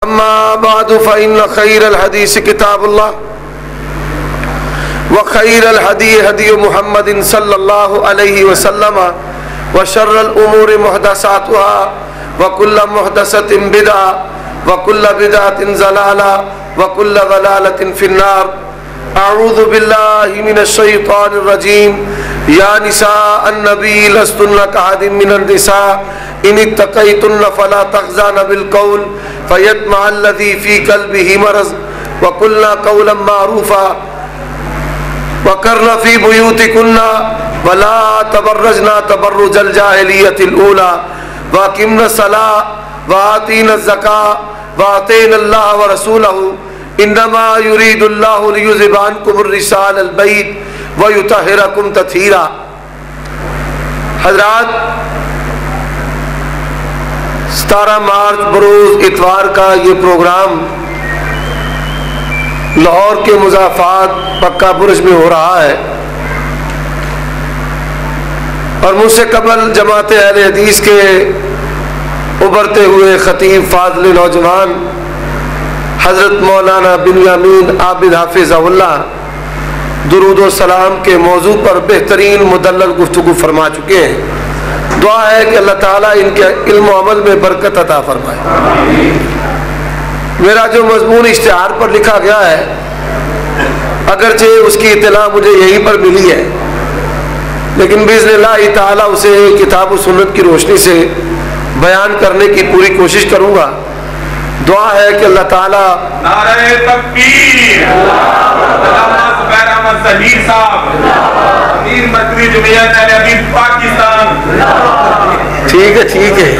أما بعد فإن خير الحديث كتاب الله وخير الهدي هدي محمد صلى الله عليه وسلم وشر الأمور محدثاتها وكل محدثة بدعة وكل بدعة ضلالة وكل ضلالة في النار. أعوذ بالله من الشيطان الرجيم. يا نساء النبي لستن كأحد من النساء إن اتقيتن فلا تخضعن بالقول فيطمع الذي في قلبه مرض وقلنا قولا معروفا وقرن في بيوتكن ولا تبرجن تبرج الجاهلية الأولى وأقمنا الصلاة وآتينا الزكاة وأطعنا الله ورسوله إنما يريد الله ليذهب عنكم الرجس أهل البيت ويطهركم تطہیرا. حضرات، 17 مارچ بروز اتوار کا یہ پروگرام لاہور کے مضافات پکا برج میں ہو رہا ہے اور مجھ سے قبل جماعت اہل حدیث کے ابھرتے ہوئے خطیب فاضل نوجوان حضرت مولانا بنیامین عابد حافظ اللہ درود و سلام کے موضوع پر بہترین مدلل گفتگو فرما چکے ہیں. دعا ہے کہ اللہ تعالیٰ ان کے علم و عمل میں برکت عطا فرمائے. میرا جو مضمون اشتہار پر لکھا گیا ہے اگرچہ اس کی اطلاع مجھے یہیں پر ملی ہے، لیکن باذن اللہ تعالیٰ اسے کتاب و سنت کی روشنی سے بیان کرنے کی پوری کوشش کروں گا. دعا ہے کہ اللہ تعالیٰ نعرہ تکبیر، ظہیر صاحب امیر مرکزی جمعیت اہل حدیث پاکستان. ٹھیک ہے ٹھیک ہے.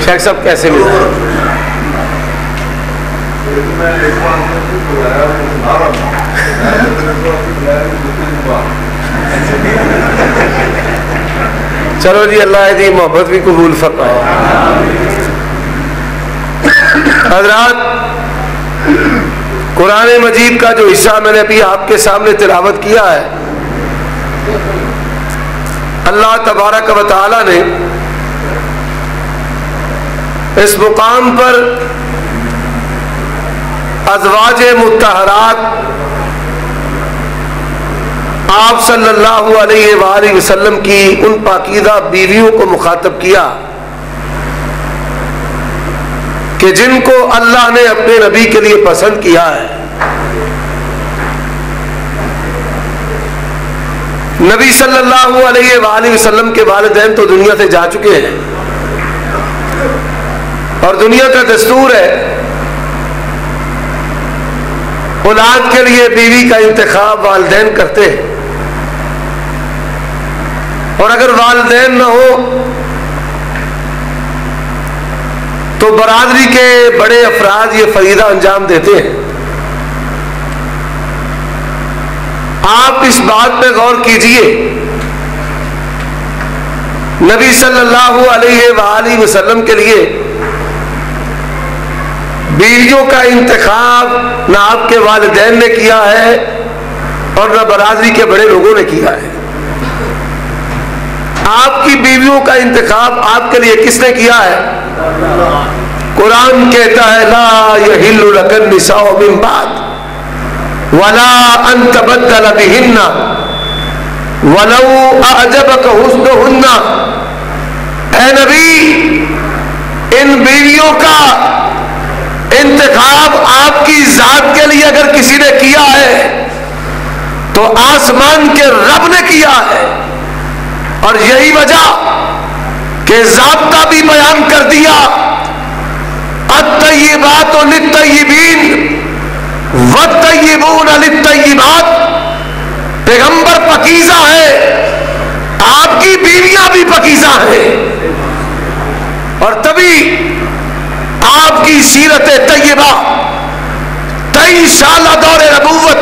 شیخ صاحب کیسے ملے؟ چلو جی، اللہ دی محبت بھی قبول فرمائے. حضرات، قرآن مجید کا جو حصہ میں نے ابھی آپ کے سامنے تلاوت کیا ہے، اللہ تبارک و تعالی نے اس مقام پر ازواج مطہرات آپ صلی اللہ علیہ وآلہ وسلم کی ان پاکیزہ بیویوں کو مخاطب کیا کہ جن کو اللہ نے اپنے نبی کے لیے پسند کیا ہے. نبی صلی اللہ علیہ وآلہ وسلم کے والدین تو دنیا سے جا چکے ہیں اور دنیا کا دستور ہے اولاد کے لیے بیوی کا انتخاب والدین کرتے ہیں، اور اگر والدین نہ ہو تو برادری کے بڑے افراد یہ فریضہ انجام دیتے ہیں. آپ اس بات پہ غور کیجئے، نبی صلی اللہ علیہ وآلہ وسلم کے لیے بیویوں کا انتخاب نہ آپ کے والدین نے کیا ہے اور نہ برادری کے بڑے لوگوں نے کیا ہے. آپ کی بیویوں کا انتخاب آپ کے لیے کس نے کیا ہے؟ قرآن کہتا ہے لا یحل لک النساء من بعد ولا ان تبدل بہن ولو اعجبک حسنہن. اے نبی، ان بیویوں کا انتخاب آپ کی ذات کے لیے اگر کسی نے کیا ہے تو آسمان کے رب نے کیا ہے، اور یہی وجہ کہ ضابطہ بھی بیان کر دیا الطیبات للطیبین والطیبون للطیبات. پیغمبر پاکیزہ ہے، آپ کی بیویاں بھی پاکیزہ ہیں، اور تبھی آپ کی سیرت طیبہ 23 سالہ دور نبوت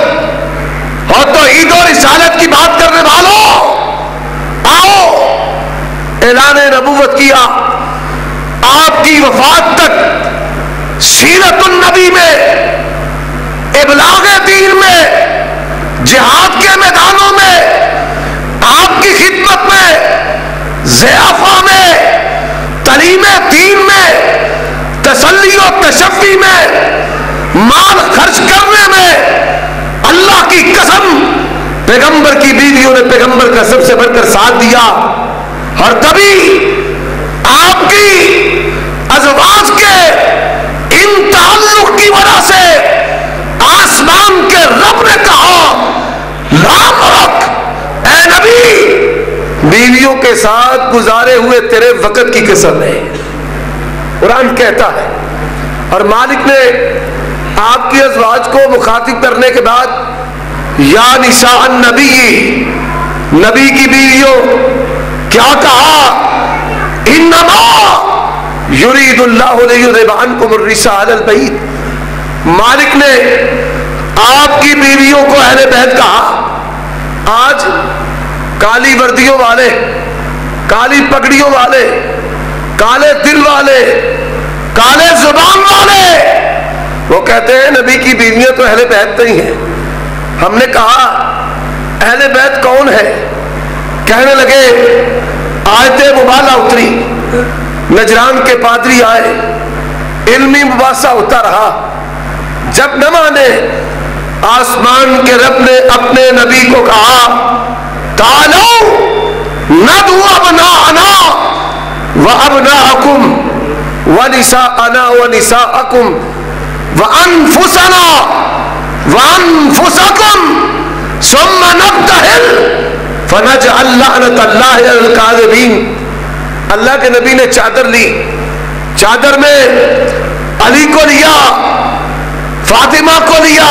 اور توحید و رسالت کی بات کرنے والوں، آؤ اعلان نبوت کیا. آپ کی وفات تک سیرت النبی میں، ابلاغ دین میں، جہاد کے میدانوں میں آپ کی خدمت میں، ضیافہ میں، تعلیم دین میں، تسلی و تشفی میں، مال خرچ کرنے میں، اللہ کی قسم پیغمبر کی بیویوں نے پیغمبر کا سب سے بڑھ کر ساتھ دیا. اور تبھی آپ کی ازواج کے ان تعلق کی وجہ سے آسمان کے رب نے کہا لام رکھ اے نبی، بیویوں کے ساتھ گزارے ہوئے تیرے وقت کی قسم ہے. قرآن کہتا ہے. اور مالک نے آپ کی ازواج کو مخاطب کرنے کے بعد یا نساء النبی، نبی کی بیویوں، کیا کہا؟ انما یرید اللہ لیذھب عنکم الرجس اہل البیت. مالک نے آپ کی بیویوں کو اہل بیت کہا. آج کالی وردیوں والے، کالی پگڑیوں والے، کالے دل والے، کالے زبان والے، وہ کہتے ہیں نبی کی بیویاں تو اہل بیت نہیں ہیں. ہم نے کہا اہل بیت کون ہے؟ کہنے لگے آیت مبالغہ اتری، نجران کے پادری آئے، علمی مباحثہ ہوتا رہا. جب نہ مانے، آسمان کے رب نے اپنے نبی کو کہا تعالوا ندعو ابناءنا وابناءکم ونساءنا ونساءکم وانفسنا وانفسکم ثم نبتہل فنجعل لعنت اللہ علی الکاذبین. اللہ کے نبی نے چادر لی، چادر میں علی کو لیا، فاطمہ کو لیا،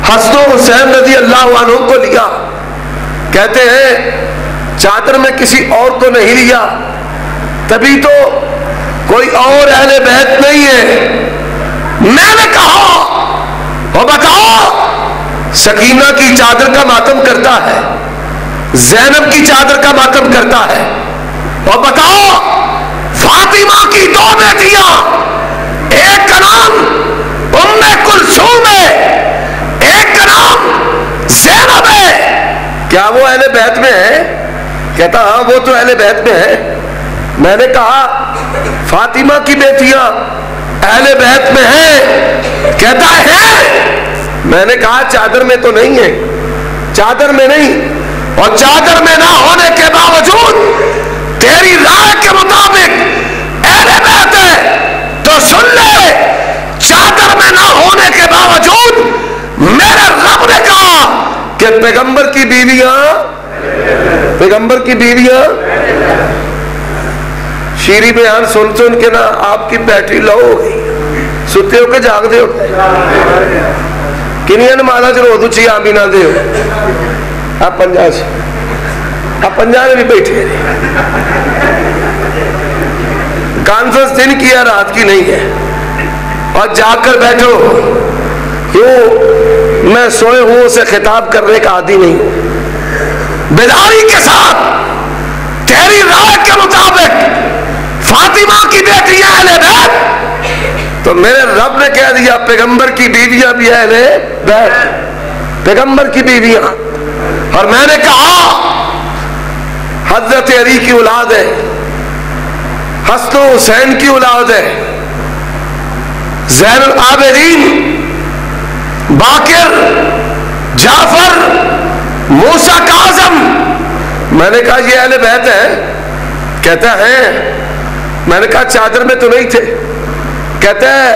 حسن و حسین رضی اللہ عنہ کو لیا. کہتے ہیں چادر میں کسی اور کو نہیں لیا، تبھی تو کوئی اور اہل بیت نہیں ہے. میں نے کہا وہ بتاؤ، سکینہ کی چادر کا ماتم کرتا ہے، زینب کی چادر کا ماتم کرتا ہے، اور بتاؤ فاطمہ کی دو بیٹیاں، ایک کا نام ام کلثوم ہے، ایک کا نام زینب ہے، کیا وہ اہل بیت میں ہے؟ کہتا ہاں وہ تو اہل بیت میں ہے. میں نے کہا فاطمہ کی بیٹیاں اہل بیت میں ہیں؟ کہتا ہے. میں نے کہا چادر میں تو نہیں ہے، چادر میں نہیں، اور چادر میں نہ ہونے کے باوجود تیری رائے کے مطابق اہل بیت ہے تو سن لے، چادر میں نہ ہونے کے باوجود میرے رب نے کہا کہ پیغمبر کی بیویاں، پیغمبر کی بیویاں. شیریں بیان سن سن کے نا آپ کی بیٹری لو ہو گئی. ستے ہو کے جاگ دے ہو کنیا نمازا چلو تو چی آمی نہ دے ہو. آپ پنجاب میں بھی بیٹھے کانفرنس دن کی ہے رات کی نہیں ہے، اور جاگ کر بیٹھو. کیوں؟ میں سوئے ہوں اسے خطاب کرنے کا عادی نہیں ہوں. بیداری کے ساتھ تیری رائے کے مطابق فاطمہ کی بیٹیاں اہل بیت، تو میرے رب نے کہہ دیا پیغمبر کی بیویاں بھی اہل بیت، پیغمبر کی بیویاں. اور میں نے کہا حضرت علی کی اولاد ہے، حسن و حسین کی اولاد ہے، زین العابدین، باقر، جعفر، موسیٰ کاظم. میں نے کہا یہ اہل بیت ہے؟ کہتا ہے. میں نے کہا چادر میں تو نہیں تھے؟ کہتا ہے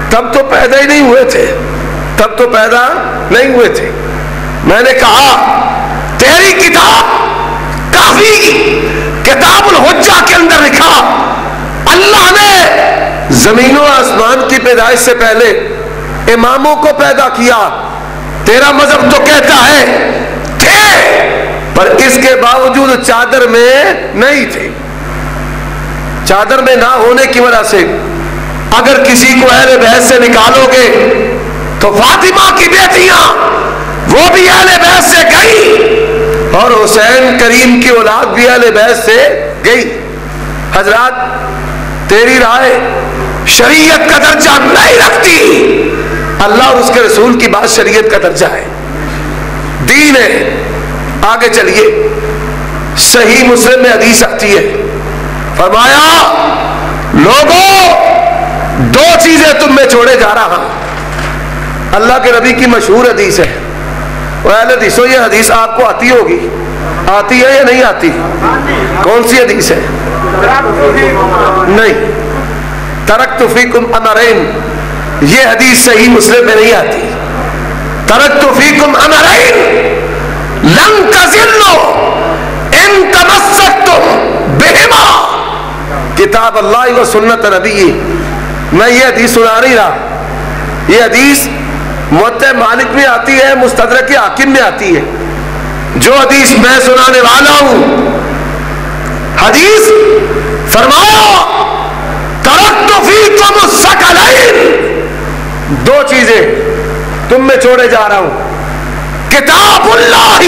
تب تو پیدا ہی نہیں ہوئے تھے، تب تو پیدا نہیں ہوئے تھے. میں نے کہا تیری کتاب کافی کتاب الحجہ کے اندر لکھا اللہ نے زمین و آسمان کی پیدائش سے پہلے اماموں کو پیدا کیا. تیرا مذہب تو کہتا ہے تھے، پر اس کے باوجود چادر میں نہیں تھے. چادر میں نہ ہونے کی وجہ سے اگر کسی کو اہل بیت سے نکالو گے تو فاطمہ کی بیٹیاں وہ بھی اہل بیت سے گئی، اور حسین کریم کی اولاد بھی اہل بیت سے گئی. حضرات تیری رائے شریعت کا درجہ نہیں رکھتی، اللہ اور اس کے رسول کی بات شریعت کا درجہ ہے، دین ہے. آگے چلیے، صحیح مسلم میں حدیث آتی ہے، فرمایا لوگوں 2 چیزیں تم میں چھوڑے جا رہا ہوں۔ اللہ کے نبی کی مشہور حدیث ہے، وہ اہل حدیثوں یہ حدیث آپ کو آتی ہوگی، آتی ہے یا نہیں آتی؟ کون سی حدیث ہے؟ نہیں، ترکت فیکم امرین، یہ حدیث صحیح مسلم میں نہیں آتی۔ ترکت فیکم امرین لن تضلوا ان تمسکتم بہما، کتاب اللہ و سنت نبی۔ میں یہ حدیث سنا نہیں رہا، یہ حدیث موطئ مالک میں آتی ہے، مستدرک حاکم میں آتی ہے۔ جو حدیث میں سنانے والا ہوں، حدیث فرمایا ترکت فیکم الثقلین، 2 چیزیں تم میں چھوڑے جا رہا ہوں، کتاب اللہ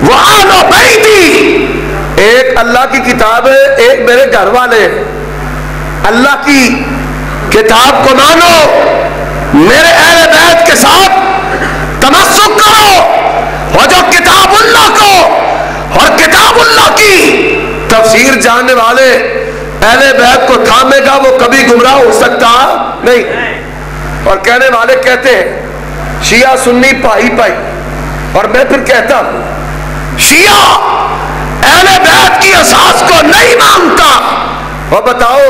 و اہل بیتی، ایک اللہ کی کتاب ہے، ایک میرے گھر والے ہیں۔ اللہ کی کتاب کو مانو، میرے اہل بیت کے ساتھ تمسک کرو، اور جو کتاب اللہ کو اور کتاب اللہ کی تفسیر جاننے والے اہل بیت کو تھامے گا، وہ کبھی گمراہ ہو سکتا نہیں۔ اور کہنے والے کہتے ہیں شیعہ سنی پائی پائی، اور میں پھر کہتا ہوں شیعہ اہل بیت کی اساس کو نہیں مانتا۔ اور بتاؤ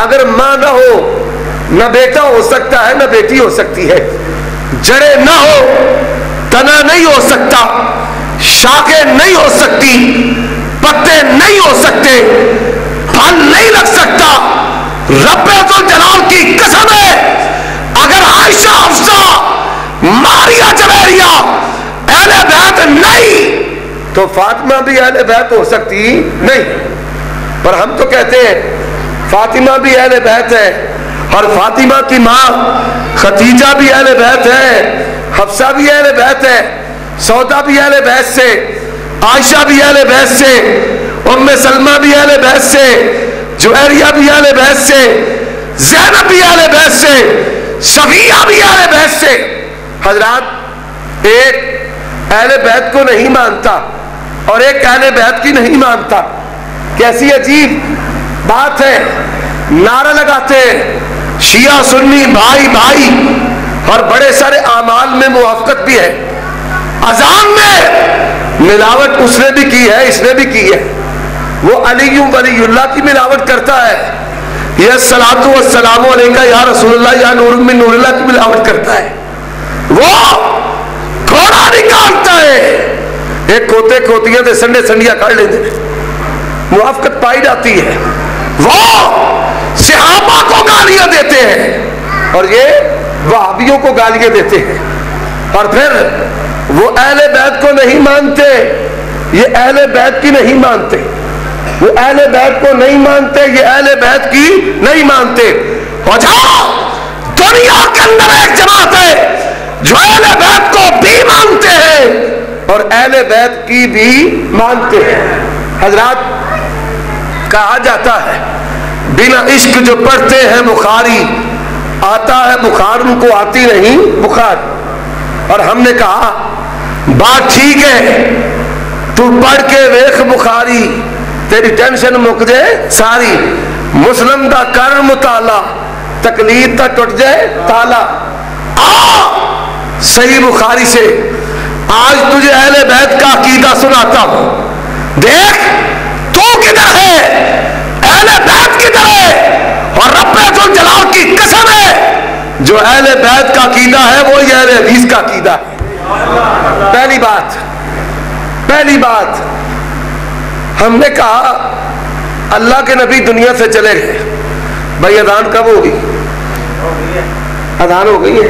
اگر ماں نہ ہو، نہ بیٹا ہو سکتا ہے نہ بیٹی ہو سکتی ہے، جڑیں نہ ہو تنا نہیں ہو سکتا، شاخیں نہیں ہو سکتی، پتے نہیں ہو سکتے، پھل نہیں لگ سکتا۔ رب ذوالجلال کی قسم ہے، اگر عائشہ حفصہ ماریا جویریہ اہل بیت نہیں تو فاطمہ بھی اہل بیت ہو سکتی نہیں۔ پر ہم تو کہتے ہیں فاطمہ بھی اہل بیت ہے، اور فاطمہ کی ماں خدیجہ بھی اہل بیت ہے، حفصہ بھی اہل بیت ہے، سودا بھی اہل بیت سے، عائشہ بھی اہل بیت سے، ام سلمہ بھی اہل بیت سے، جویریہ بھی اہل بیت سے، زینب بھی اہل بیت سے، صفیہ بھی اہل بیت سے۔ حضرات ایک اہل بیت کو نہیں مانتا اور ایک اہل بیت کی نہیں مانتا، کیسی عجیب بات ہے۔ نعرہ لگاتے ہیں شیعہ سنی بھائی بھائی، اور بڑے سارے اعمال میں موافقت بھی ہے۔ اذان میں ملاوٹ اس نے بھی کی ہے، اس نے بھی کی ہے۔ وہ علی ولی اللہ کی ملاوٹ کرتا ہے، یہ الصلاۃ والسلام علیکہ یا رسول اللہ یا نور من نور اللہ کی ملاوٹ کرتا ہے۔ وہ گھوڑا نکالتا ہے، ایک کھوتے کھوتیاں دے سنڈے سنڈیا کر لیتے ہیں، موافقت پائی جاتی ہے۔ وہ صحابہ کو گالیاں دیتے ہیں اور یہ وہابیوں کو گالیاں دیتے ہیں، اور پھر وہ اہل بیت کو نہیں مانتے، یہ اہل بیت کی نہیں مانتے، وہ اہل بیت کو نہیں مانتے، یہ اہل بیت کی نہیں مانتے۔ اور جہاں دنیا کے اندر ایک جماعت ہے جو اہل بیت کو بھی مانتے ہیں اور اہل بیت کی بھی مانتے ہیں۔ حضرات کہا جاتا ہے بنا عشق جو پڑھتے ہیں بخاری، آتا ہے بخار ان کو آتی نہیں بخار۔ اور ہم نے کہا بات ٹھیک ہے، تو پڑھ کے ویخ بخاری، تیری ٹینشن مک جائے ساری، مسلم دا کر مطالعہ، تقلید دا ٹوٹ جائے تالا۔ صحیح بخاری سے آج تجھے اہل بیت کا عقیدہ سناتا ہوں، دیکھ تو کدھر ہے، اہل بیت کدھر ہے، اور رب ذوالجلال کی قسم ہے جو اہل بیت کا عقیدہ ہے وہ یہ اہل حدیث کا عقیدہ ہے۔ پہلی بات ہم نے کہا اللہ کے نبی دنیا سے چلے گئے، بھائی اذان کب ہوگی؟ اذان ہو گئی ہے،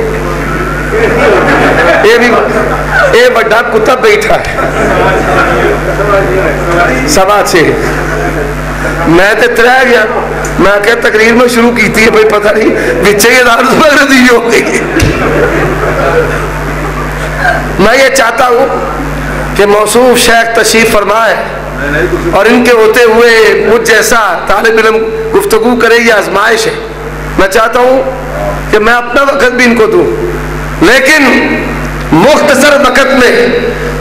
یہ بڑا کتا بیٹھا ہے 6:15۔ میں تے ترہ گیا، میں کہ تقریر میں شروع کی تھی بھائی پتہ نہیں بچے یہ اذان مغربی ہو گئی۔ میں یہ چاہتا ہوں کہ موصوف شیخ تشریف فرمائے اور ان کے ہوتے ہوئے مجھ جیسا طالب علم گفتگو کرے، یہ آزمائش ہے۔ میں چاہتا ہوں کہ میں اپنا وقت بھی ان کو دوں، لیکن مختصر وقت میں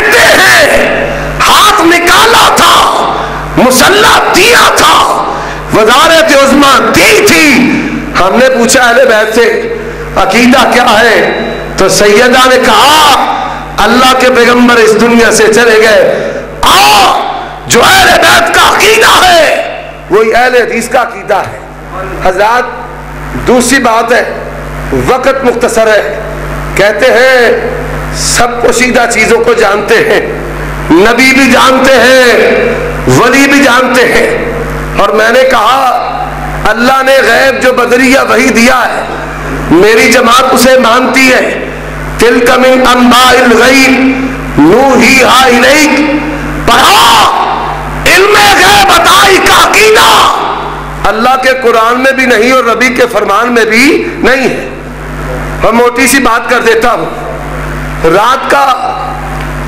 دیتے ہیں، ہاتھ نکالا تھا، مسلح دیا تھا، وزارت عظمیٰ دی تھی. ہم نے پوچھا اہل بیت سے عقیدہ کیا ہے، تو سیدہ نے کہا اللہ کے پیغمبر اس دنیا سے چلے گئے، جو اہل بیت کا عقیدہ ہے وہی اہل حدیث کا عقیدہ ہے. حضرات دوسری بات ہے، وقت مختصر ہے، کہتے ہیں سب پوشیدہ چیزوں کو جانتے ہیں، نبی بھی جانتے ہیں، ولی بھی جانتے ہیں. اور میں نے کہا اللہ نے غیب جو بدریہ وحی دیا ہے میری جماعت اسے مانتی ہے. تلک من انباء الغیب نوحیہا الیک، پڑھا علم غیب عطائی کا عقیدہ اللہ کے قرآن میں بھی نہیں اور نبی کے فرمان میں بھی نہیں ہے. اور موٹی سی بات کر دیتا ہوں، رات کا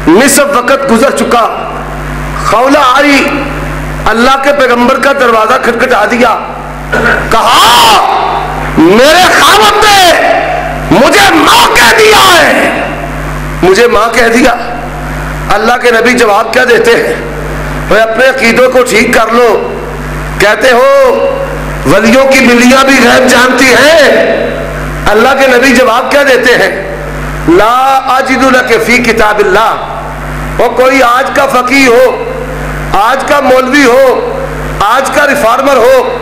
نصف وقت گزر چکا، خولہ آئی، اللہ کے پیغمبر کا دروازہ کھٹکھٹا دیا، کہا میرے خاوند نے مجھے ماں کہہ دیا ہے، مجھے ماں کہہ دیا. اللہ کے نبی جواب کیا دیتے ہیں؟ وہ اپنے عقیدوں کو ٹھیک کر لو. کہتے ہو ولیوں کی بلیاں بھی غیب جانتی ہیں. اللہ کے نبی جواب کیا دیتے ہیں؟ لا اجد لک فی کتاب اللہ. وہ کوئی آج کا فقیہ ہو، آج کا مولوی ہو، آج کا ریفارمر ہو،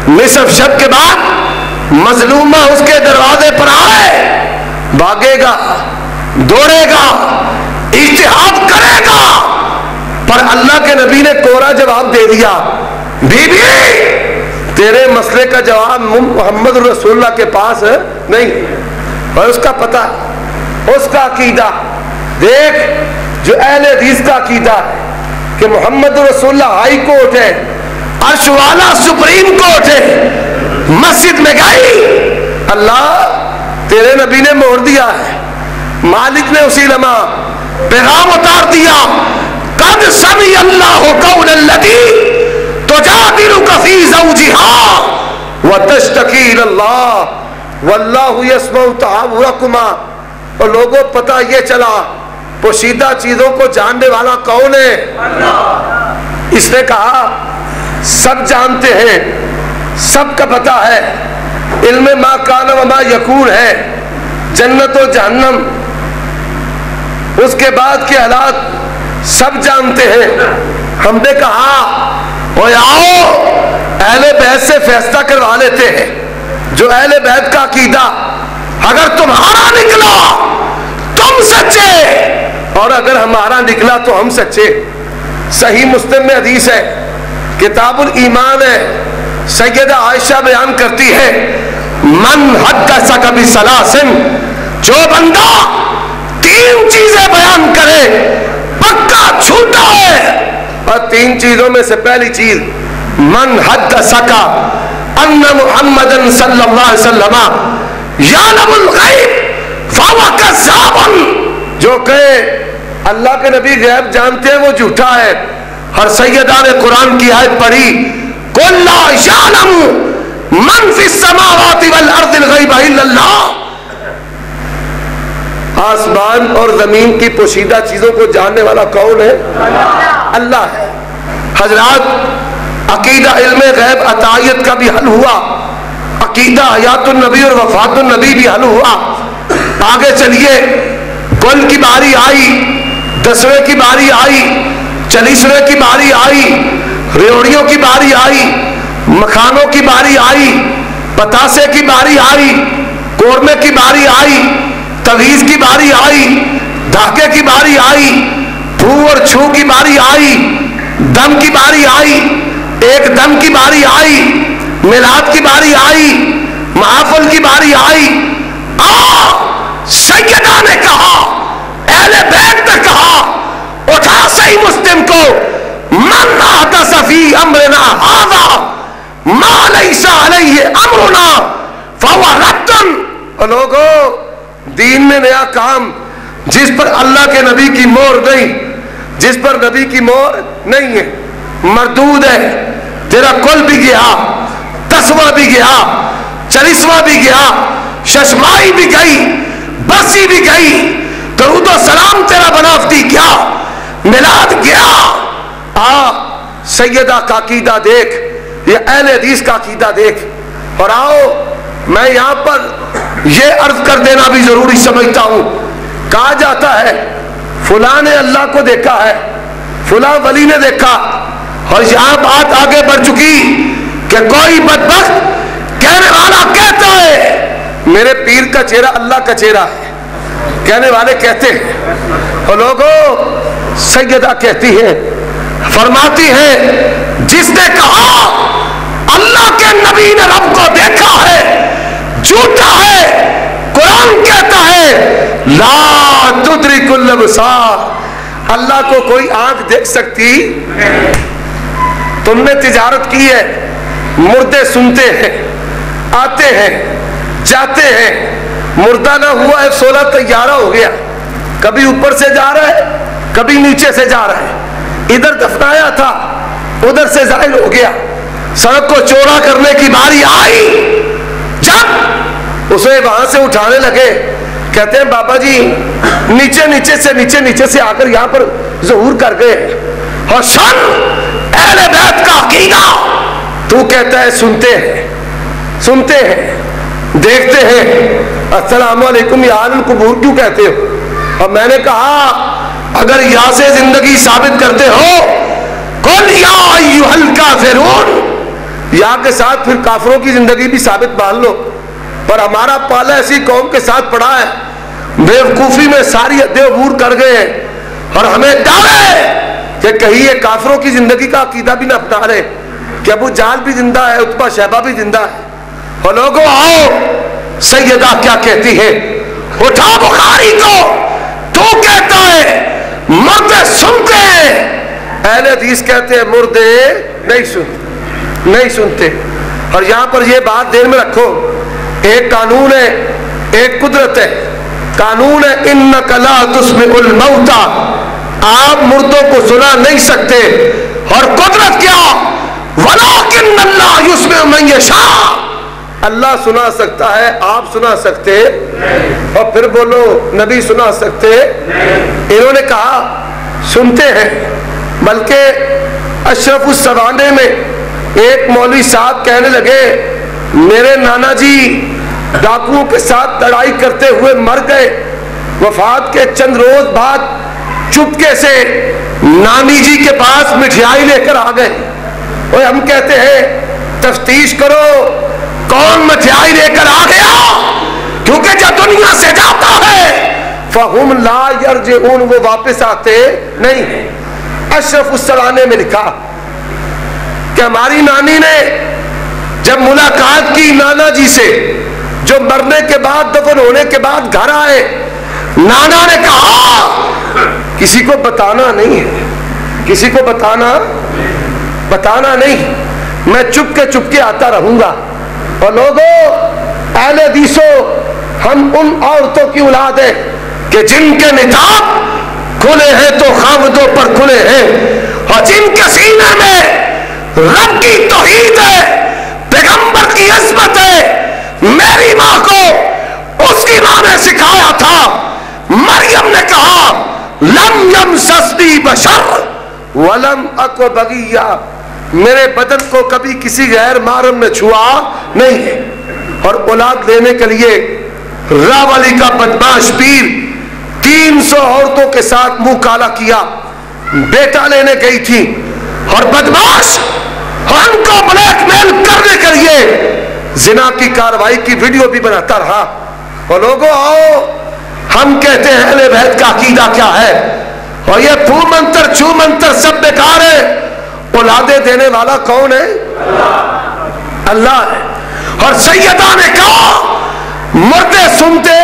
نصف شب کے بعد مظلومہ اس کے دروازے پر آئے، بھاگے گا، دوڑے گا، اجتہاد کرے گا، پر اللہ کے نبی نے کوڑا جواب دے دیا، بی بی تیرے مسئلے کا جواب محمد رسول اللہ کے پاس نہیں. اور اس کا پتہ، اس کا عقیدہ دیکھ، جو اہل حدیث کا عقیدہ ہے کہ محمد رسول اللہ ہائی کورٹ ہے، عرش والا سپریم کورٹ ہے، مسجد میں گئی، اللہ تیرے نبی نے مہر دیا ہے، مالک نے اسی لمحہ پیغام اتار دیا، قد سمع اللہ قول التی تجادلک فی زوجہا وتشتکی الی اللہ واللہ یسمع تحاورکما. اور لوگوں پتہ یہ چلا پوشیدہ چیزوں کو جاننے والا کون ہے؟ اللہ. اس نے کہا سب جانتے ہیں، سب کا پتہ ہے، علم ما کان و ما یکون ہے، جنت و جہنم، اس کے بعد کے حالات سب جانتے ہیں. ہم نے کہا اوے آؤ اہل بیت سے فیصلہ کروا لیتے ہیں. جو اہل بیت کا عقیدہ اگر تمہارا نکلا تم سچے، اور اگر ہمارا نکلا تو ہم سچے. صحیح مسلم میں حدیث ہے، کتاب الایمان ہے، سیدہ عائشہ بیان کرتی ہے، من حدثک بثلاث، جو بندہ تین چیزیں بیان کرے پکا جھوٹا ہے. اور تین چیزوں میں سے پہلی چیز من حدثک ان محمد صلی اللہ علیہ وسلم یعلم الغیب فہو کذاب، جو کہے اللہ کے نبی غیب جانتے ہیں وہ جھوٹا ہے. ہر سیدہ نے قرآن کی آیت پڑھی، قل لا یعلم من فی السماوات والارض الغیب الا اللہ. آسمان اور زمین کی پوشیدہ چیزوں کو جاننے والا کون ہے؟ اللہ ہے. حضرات عقیدہ علم غیب عطائیت کا بھی حل ہوا، عقیدہ حیات النبی اور وفات النبی بھی حل ہوا. آگے چلیے، کل کی باری آئی، 10ویں کی باری آئی، 40ویں کی باری آئی، ریوڑیوں کی باری آئی، مکھانوں کی باری آئی، پتاسے کی باری آئی، قورمے کی باری آئی، تویز کی باری آئی، دھاکے کی باری آئی، پھو اور چھو کی باری آئی، دم کی باری آئی، ایک دم کی باری آئی، میلاد کی باری آئی، محافل کی باری آئی. سیدہ نے کہا، اہل بیت نے کہا، اٹھا صحیح مسلم کو، من احدث فی امرنا ھذا ما لیس علیہ امرنا فہو رد. اور لوگوں دین میں نیا کام جس پر اللہ کے نبی کی مہر نہیں، جس پر نبی کی مہر نہیں ہے، مردود ہے. تیرا کل بھی گیا، 10واں بھی گیا، 40واں بھی گیا، ششمائی بھی گئی، برسی بھی گئی، درود و سلام تیرا بنافتی کیا، میلاد کیا۔ سیدہ کا عقیدہ دیکھ، یہ اہل حدیث کا عقیدہ دیکھ۔ اور آؤ میں یہاں پر یہ عرض کر دینا بھی ضروری سمجھتا ہوں، کہا جاتا ہے فلاں نے اللہ کو دیکھا ہے، فلاں ولی نے دیکھا، اور یہاں بات آگے بڑھ چکی کہ کوئی بدبخت کہنے والا کہتا ہے میرے پیر کا چہرہ اللہ کا چہرہ ہے، کہنے والے کہتے ہیں۔ اور لوگوں سیدہ کہتی ہے، فرماتی ہے جس نے کہا اللہ کے نبی نے رب کو دیکھا ہے جھوٹا ہے۔ قرآن کہتا ہے لا تدرک الابصار، اللہ کو کوئی آنکھ دیکھ سکتی؟ تم نے تجارت کی ہے، مردے سنتے ہیں، آتے ہیں جاتے ہیں، مردہ نہ ہوا ہے 16 طیارہ ہو گیا، کبھی اوپر سے جا رہا ہے کبھی نیچے سے جا رہا ہے، ادھر دفنایا تھا ادھر سے زائل ہو گیا، سڑک کو چوڑا کرنے کی باری آئی، جب اسے وہاں سے اٹھانے لگے، کہتے ہیں بابا جی نیچے سے آ کر یہاں پر ظہور کر گئے، اور شان اہل بیت کا عقیدہ تو کہتا ہے سنتے ہیں دیکھتے ہیں، السلام علیکم یا اہل القبور کیوں کہتے ہو؟ اور میں نے کہا اگر یا سے زندگی ثابت کرتے ہو قل یا ایھا الکافرون، یا کے ساتھ پھر کافروں کی زندگی بھی ثابت مان لو، پر ہمارا پالا ایسی قوم کے ساتھ پڑا ہے، بیوقوفی میں ساری حدیں عبور کر گئے ہیں، اور ہمیں ڈر ہے کہ کہیں یہ کافروں کی زندگی کا عقیدہ بھی نہ اپنا لے کہ ابو جہل بھی زندہ ہے، عتبہ شیبہ بھی زندہ ہے۔ اور لوگوں آؤ سیدہ کیا کہتی ہے، اٹھا بخاری کو، تو کہتا ہے مردے سنتے ہیں، اہل حدیث کہتے ہیں مردے نہیں سنتے۔ اور یہاں پر یہ بات دیر میں رکھو، ایک قانون ہے ایک قدرت ہے، قانون ہے انک لا تسمع الموتى، آپ مردوں کو سنا نہیں سکتے، اور قدرت کیا، ولکن اللہ یسمع من یشاء، اللہ سنا سکتا ہے، آپ سنا سکتے؟ اور پھر بولو نبی سنا سکتے؟ انہوں نے کہا سنتے ہیں، بلکہ اشرف السوانے میں ایک مولوی صاحب کہنے لگے میرے نانا جی ڈاکوؤں کے ساتھ لڑائی کرتے ہوئے مر گئے، وفات کے چند روز بعد چپکے سے نانی جی کے پاس مٹھائی لے کر آ گئے، اور ہم کہتے ہیں تفتیش کرو کون مٹھائی لے کر آ گیا، کیونکہ جب دنیا سے جاتا ہے فَهُمْ لَا يَرْجِعُونَ، وہ واپس آتے نہیں۔ اشرف السوانے میں لکھا کہ ہماری نانی نے جب ملاقات کی نانا جی سے، جو مرنے کے بعد دفن ہونے کے بعد گھر آئے، نانا نے کہا کسی کو بتانا نہیں ہے، کسی کو بتانا نہیں، میں چپ کے آتا رہوں گا۔ اور لوگوں اہل حدیثوں، ہم ان عورتوں کی اولاد ہیں کہ جن کے نقاب کھلے ہیں تو خامدوں پر کھلے ہیں، اور جن کے سینے میں رب کی توحید ہے، پیغمبر کی عظمت ہے۔ میری ماں کو اس کی ماں نے سکھایا تھا، مریم نے کہا لم یمسسنی بشر ولم اک بغیہ، میرے بدن کو کبھی کسی غیر محرم نے چھوا نہیں ہے۔ اور اولاد لینے کے لیے راولی کا بدماش پیر 300 عورتوں کے ساتھ منہ کالا کیا، بیٹا لینے گئی تھی، اور بدماش ان کو بلیک میل کرنے کے لیے زنا کی کاروائی کی ویڈیو بھی بناتا رہا۔ اور لوگوں آؤ ہم کہتے ہیں اہل بیت کا عقیدہ کیا ہے، اور یہ پھو منتر چھو منتر سب بیکار ہے، اولادیں دینے والا کون ہے؟ اللہ ہے۔ اور سیدہ نے کہا مردے سنتے،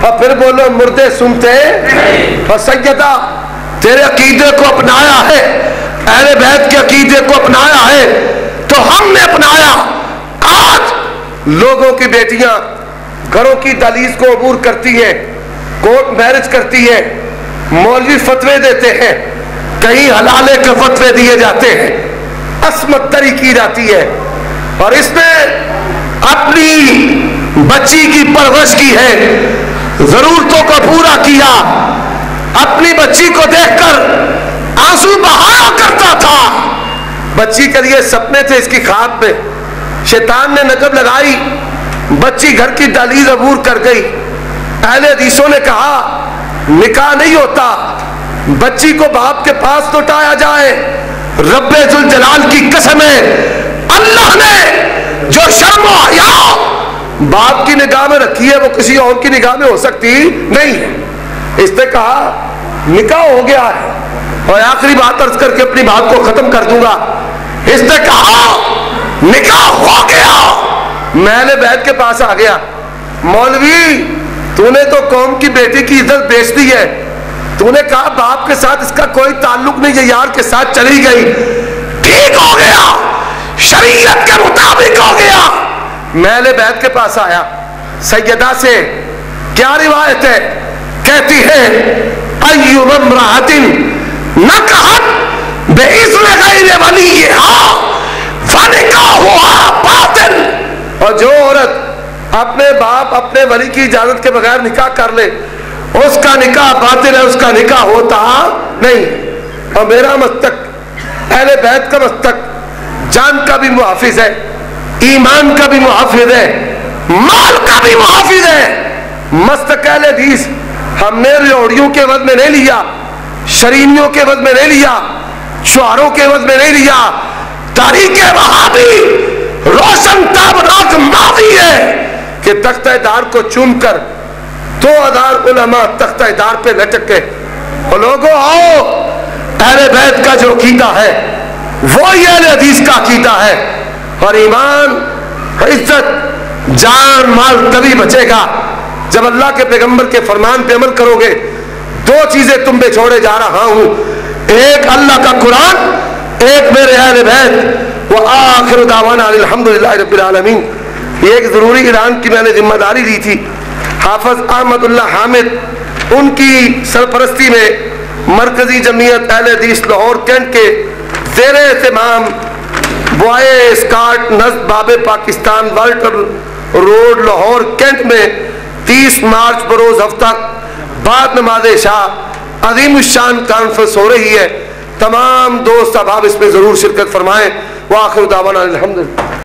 اور پھر بولو مردے سنتے، اور سیدہ تیرے عقیدے کو اپنایا ہے، اہل بیت کے عقیدے کو اپنایا ہے، تو ہم نے اپنایا۔ آج لوگوں کی بیٹیاں گھروں کی دہلیز کو عبور کرتی ہیں، کورٹ میرج کرتی ہے، مولوی فتوے دیتے ہیں، کہیں حلالے کے فتوے دیے جاتے ہیں، عصمت دری کی جاتی ہے، اور اس نے اپنی بچی کی پرورش کی ہے، ضرورتوں کو پورا کیا، اپنی بچی کو دیکھ کر آنسو بہایا کرتا تھا۔ بچی کے لیے سپنے تھے، اس کی خواب میں شیطان نے نقب لگائی، بچی گھر کی دہلیز عبور کر گئی۔ اہل حدیثوں نے کہا نکاح نہیں ہوتا، بچی کو باپ کے پاس لوٹایا جائے۔ رب ذوالجلال کی قسم ہے، اللہ نے جو شرم و حیا باپ کی نگاہ میں رکھی ہے وہ کسی اور کی نگاہ میں ہو سکتی نہیں ہے۔ اس نے کہا نکاح ہو گیا ہے، اور آخری بات عرض کر کے اپنی بات کو ختم کر دوں گا۔ اس نے کہا نکاح ہو گیا، میں اہل بیت کے پاس آ گیا، مولوی تو نے تو قوم کی بیٹی کی عزت بیچ دی ہے، تو نے کہا باپ کے ساتھ اس کا کوئی تعلق نہیں، یہ یار کے ساتھ چلی گئی، ٹھیک ہو گیا، شریعت کے مطابق ہو گیا۔ میں اہل بیت کے پاس آیا، سیدہ سے کیا روایت ہے؟ کہتی ہے ایو امرأۃ نکحت بإذن غیر ولیہا فنکاحها باطل، اور جو عورت اپنے باپ اپنے ولی کی اجازت کے بغیر نکاح کر لے اس کا نکاح باطل ہے، اس کا نکاح ہوتا نہیں۔ اور میرا مستق، اہل بیت کا مستق، جان کا بھی محافظ ہے، ایمان کا بھی محافظ ہے، مال کا بھی محافظ ہے۔ مستق اہل حدیث ہم نے ریوڑیوں کے عوض میں نہیں لیا، شرینیوں کے عوض میں نہیں لیا، شعاروں کے عوض میں نہیں لیا۔ تاریخ وہابی روشن تابناک ماضی ہے کہ تختہ دار کو چوم کر 2000 علماء تختہ دار پہ لٹک کے، اور لوگوں آؤ، اہل بیت کا جو عقیدہ ہے وہی اہل حدیث کا عقیدہ ہے، اور ایمان، عزت، جان، مال تبھی بچے گا جب اللہ کے پیغمبر کے فرمان پہ عمل کرو گے۔ دو چیزیں تم پہ چھوڑے جا رہا ہوں، ایک اللہ کا قرآن، ایک میرے اہل بیت۔ وآخر دعوانا الحمدللہ رب العالمین۔ یہ ایک ضروری اعلان کی میں نے ذمہ داری لی تھی، حافظ احمد اللہ حامد ان کی سرپرستی میں مرکزی جمعیت اہل حدیث لاہور کینٹ کے زیر اہتمام بوائے اسکاٹ نزد باب پاکستان والٹر روڈ لاہور کینٹ میں 30 مارچ بروز ہفتہ بعد نماز عشاء عظیم الشان کانفرنس ہو رہی ہے۔ تمام دوست احباب اس میں ضرور شرکت فرمائیں۔ وآخر دعوانا الحمدللہ۔